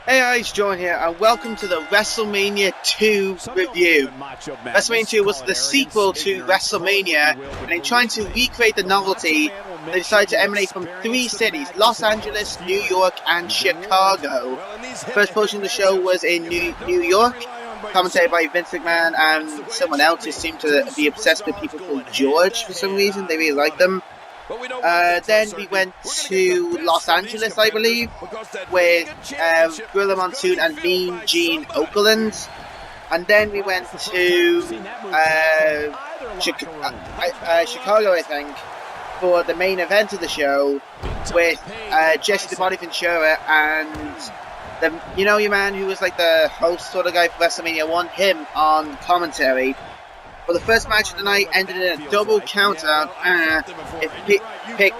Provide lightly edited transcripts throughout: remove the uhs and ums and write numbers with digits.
Hey guys, John here, and welcome to the Wrestlemania 2 review. Wrestlemania 2 was the sequel to Wrestlemania, and in trying to recreate the novelty, they decided to emanate from three cities: Los Angeles, New York, and Chicago. First portion of the show was in New York, commentated by Vince McMahon and someone else who seemed to be obsessed with people called George for some reason. They really liked them. Then we went to Los Angeles, I believe, with Gorilla Monsoon and Mean Gene Okerlund. And then we went to Chicago, I think, for the main event of the show with Jesse the Body Ventura and your man who was like the host sort of guy for WrestleMania 1, him on commentary. Well, the first match of the night ended in a double countout. It picked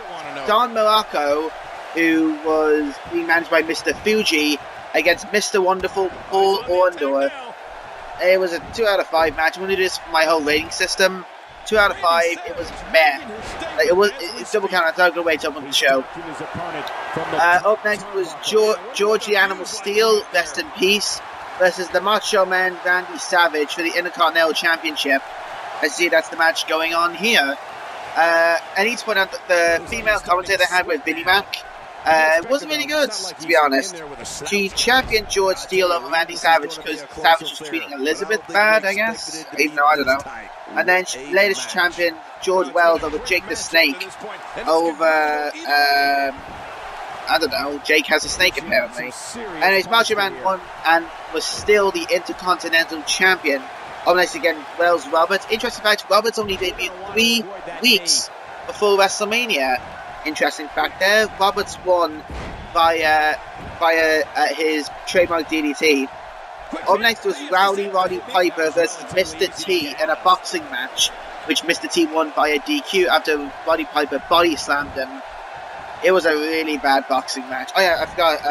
Don Morocco, who was being managed by Mr. Fuji, against Mr. Wonderful Paul Orndorff. It was a 2 out of 5 match. I'm going to do this for my whole rating system. 2 out of 5. It was meh. It's double countout. I'm not going to wait till on the show. Up next was George the Animal Steel, rest in peace, versus the Macho Man Randy Savage for the Intercontinental Championship. I see that's the match going on here. I need to point out that the female commentator they had with Vinnie Mac wasn't really good, to be honest. She championed George Steele over Randy Savage because Savage was treating Elizabeth bad, I guess. Even though I don't know. And then later she championed George Wells over Jake the Snake over... I don't know, Jake has a snake apparently. Anyways, Macho Man won and was still the Intercontinental Champion. Up next again, Wells Roberts. Interesting fact, Roberts only debuted 3 weeks before WrestleMania. Interesting fact there. Roberts won via his trademark DDT. Up next was Roddy Piper versus Mr. T in a boxing match, which Mr. T won via DQ after Roddy Piper body slammed him. It was a really bad boxing match. Oh yeah, I forgot.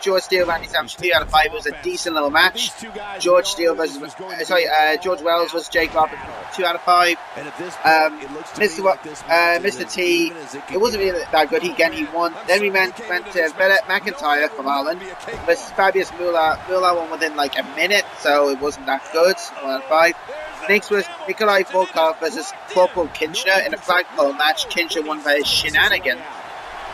George Steele, Randy Savage, 3 out of 5. It was a decent little match. George Wells versus Jake Roberts, 2 out of 5. Mr. T, it wasn't really that good. He won. Then we went to Bennett McIntyre from Ireland versus Fabius Moolah. Moolah won within like a minute, so it wasn't that good. 1 out of 5. Next was Nikolai Volkov versus Corporal Kinchner in a flagpole match. Kinchner won by shenanigans,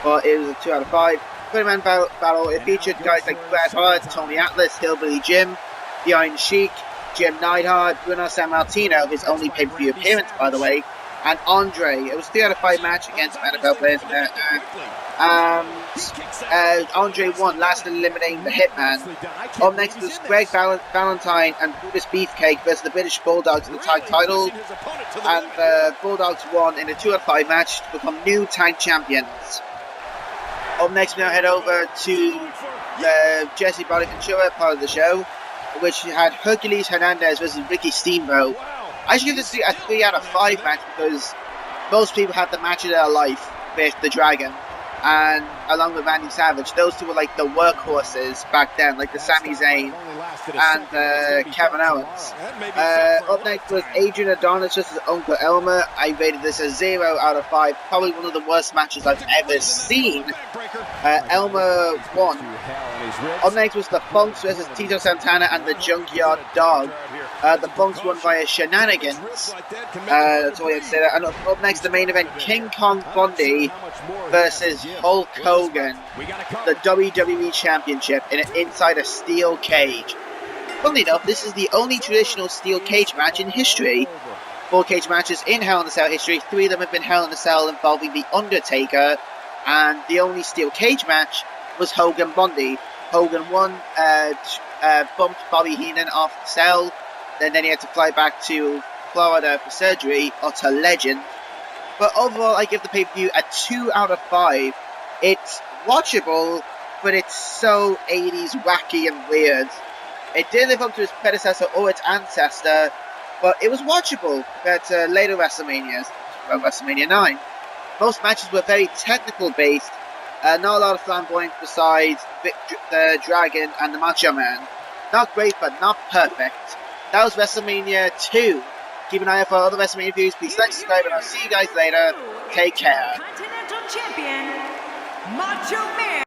but it was a 2 out of 5. 20-man battle. It featured guys like Bret Hart, Tony Atlas, Hillbilly Jim, The Iron Sheik, Jim Neidhart, Bruno Sammartino, his only pay-per-view appearance, by the way, and Andre. It was a 3 out of 5 match against NFL players. Andre won, last eliminating the Hitman. Up next was Greg Valentine and Brutus Beefcake versus the British Bulldogs in the tag title. And the Bulldogs won in a 2 out of 5 match to become new tag champions. Up next, we now head over to the Jesse Body Ventura part of the show, which had Hercules Hernandez versus Ricky Steamboat. I should give this a 3 out of 5 match because most people had the match of their life with the Dragon, and along with Randy Savage, those two were like the workhorses back then, like the Sami Zayn and Kevin Owens. Up next was Adrian Adonis versus Uncle Elmer. I rated this a 0 out of 5. Probably one of the worst matches I've ever seen. Elmer won. Up next was the Funks versus Tito Santana and the Junkyard Dog. The Funks won via shenanigans. That's all I have to say there. And up next, the main event, King Kong Bundy versus Hulk Hogan, the WWE Championship inside a steel cage. Funnily enough, this is the only traditional steel cage match in history. 4 cage matches in Hell in a Cell history. 3 of them have been Hell in a Cell involving The Undertaker, and the only steel cage match was Hogan Bundy. Hogan won, bumped Bobby Heenan off the cell, then he had to fly back to Florida for surgery. Utter legend. But overall, I give the pay-per-view a 2 out of 5. It's watchable, but it's so 80s wacky and weird. It did live up to its predecessor or its ancestor, but it was watchable compared to later WrestleManias, like WrestleMania 9. Most matches were very technical based, not a lot of flamboyance besides the Dragon and the Macho Man. Not great, but not perfect. That was WrestleMania 2. Keep an eye out for other WrestleMania reviews. Please like, subscribe, and I'll see you guys later. Take care. Continental Champion, Macho Man.